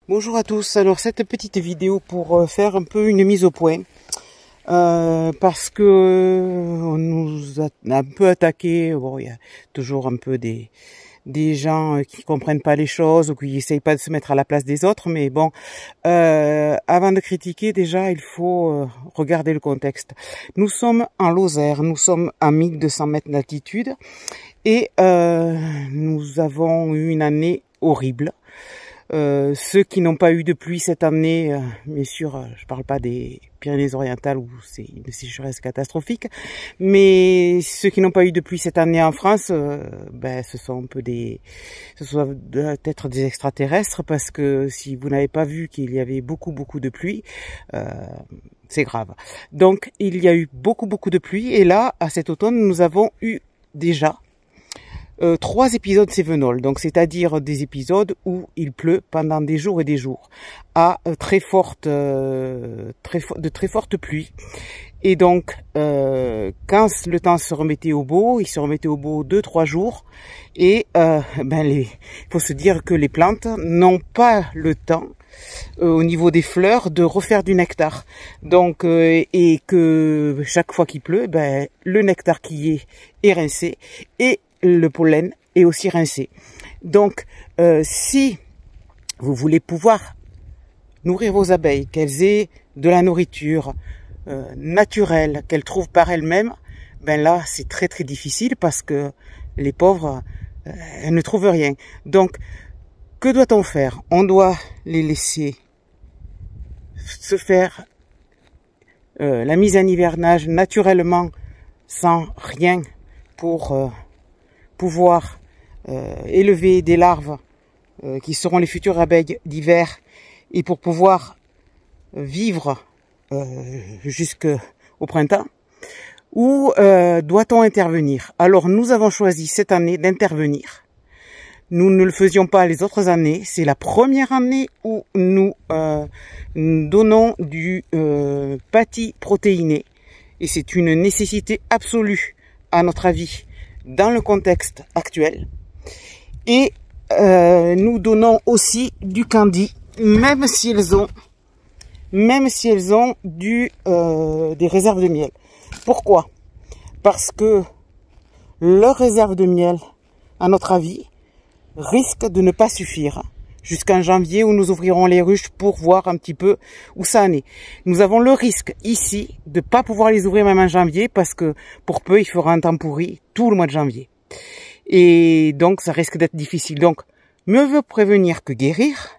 Bonjour à tous, alors cette petite vidéo pour faire un peu une mise au point parce que on nous a un peu attaqué. Bon, il y a toujours un peu des gens qui comprennent pas les choses ou qui essayent pas de se mettre à la place des autres, mais bon, avant de critiquer déjà il faut regarder le contexte. Nous sommes en Lozère, nous sommes à 1200 mètres d'altitude et nous avons eu une année horrible. Ceux qui n'ont pas eu de pluie cette année, bien sûr, je parle pas des Pyrénées-Orientales où c'est une sécheresse catastrophique, mais ceux qui n'ont pas eu de pluie cette année en France, ce sont un peu peut-être des extraterrestres, parce que si vous n'avez pas vu qu'il y avait beaucoup de pluie, c'est grave. Donc il y a eu beaucoup de pluie, et là, à cet automne, nous avons eu déjà 3 épisodes cévenols, donc c'est-à-dire des épisodes où il pleut pendant des jours et des jours, à de très fortes pluies. Et donc, quand le temps se remettait au beau, il se remettait au beau 2-3 jours, et il faut se dire que les plantes n'ont pas le temps, au niveau des fleurs, de refaire du nectar. Donc, et que chaque fois qu'il pleut, le nectar qui est rincé, et le pollen est aussi rincé. Donc, si vous voulez pouvoir nourrir vos abeilles, qu'elles aient de la nourriture naturelle, qu'elles trouvent par elles-mêmes, là, c'est très difficile, parce que les pauvres, elles ne trouvent rien. Donc, que doit-on faire? On doit les laisser se faire la mise en hivernage naturellement, sans rien, pour pouvoir élever des larves qui seront les futures abeilles d'hiver, et pour pouvoir vivre jusqu'au printemps, ou doit-on intervenir? Alors nous avons choisi cette année d'intervenir. Nous ne le faisions pas les autres années. C'est la première année où nous donnons du pâtis protéiné, et c'est une nécessité absolue à notre avis dans le contexte actuel. Et nous donnons aussi du candy, même si elles ont des réserves de miel. Pourquoi? Parce que leurs réserves de miel, à notre avis, risquent de ne pas suffire jusqu'en janvier, où nous ouvrirons les ruches pour voir un petit peu où ça en est. Nous avons le risque ici de pas pouvoir les ouvrir même en janvier, parce que pour peu il fera un temps pourri tout le mois de janvier. Et donc ça risque d'être difficile. Donc mieux vaut prévenir que guérir.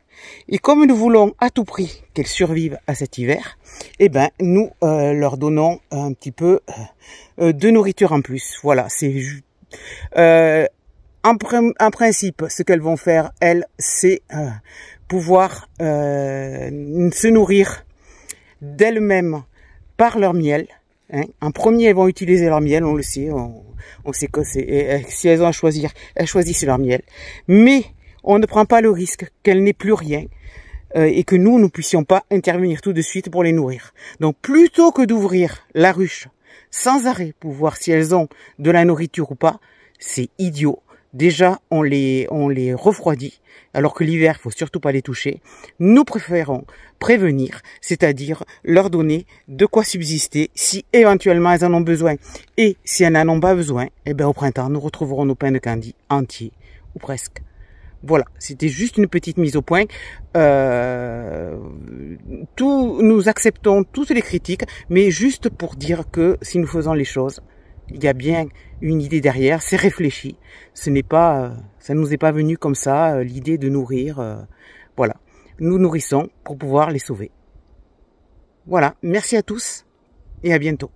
Et comme nous voulons à tout prix qu'elles survivent à cet hiver, nous leur donnons un petit peu de nourriture en plus. Voilà, c'est en principe, ce qu'elles vont faire, elles, c'est pouvoir se nourrir d'elles-mêmes par leur miel. En premier, elles vont utiliser leur miel, on le sait, on sait que si elles ont à choisir, elles choisissent leur miel. Mais on ne prend pas le risque qu'elles n'aient plus rien, et que nous ne puissions pas intervenir tout de suite pour les nourrir. Donc plutôt que d'ouvrir la ruche sans arrêt pour voir si elles ont de la nourriture ou pas, c'est idiot. Déjà, on les refroidit, alors que l'hiver, il faut surtout pas les toucher. Nous préférons prévenir, c'est-à-dire leur donner de quoi subsister si éventuellement elles en ont besoin. Et si elles n'en ont pas besoin, au printemps, nous retrouverons nos pains de candy entiers, ou presque. Voilà, c'était juste une petite mise au point. Nous acceptons toutes les critiques, mais juste pour dire que si nous faisons les choses, il y a bien une idée derrière, c'est réfléchi. Ce n'est pas, ça nous est pas venu comme ça, l'idée de nourrir. Voilà, nous nourrissons pour pouvoir les sauver. Voilà, merci à tous et à bientôt.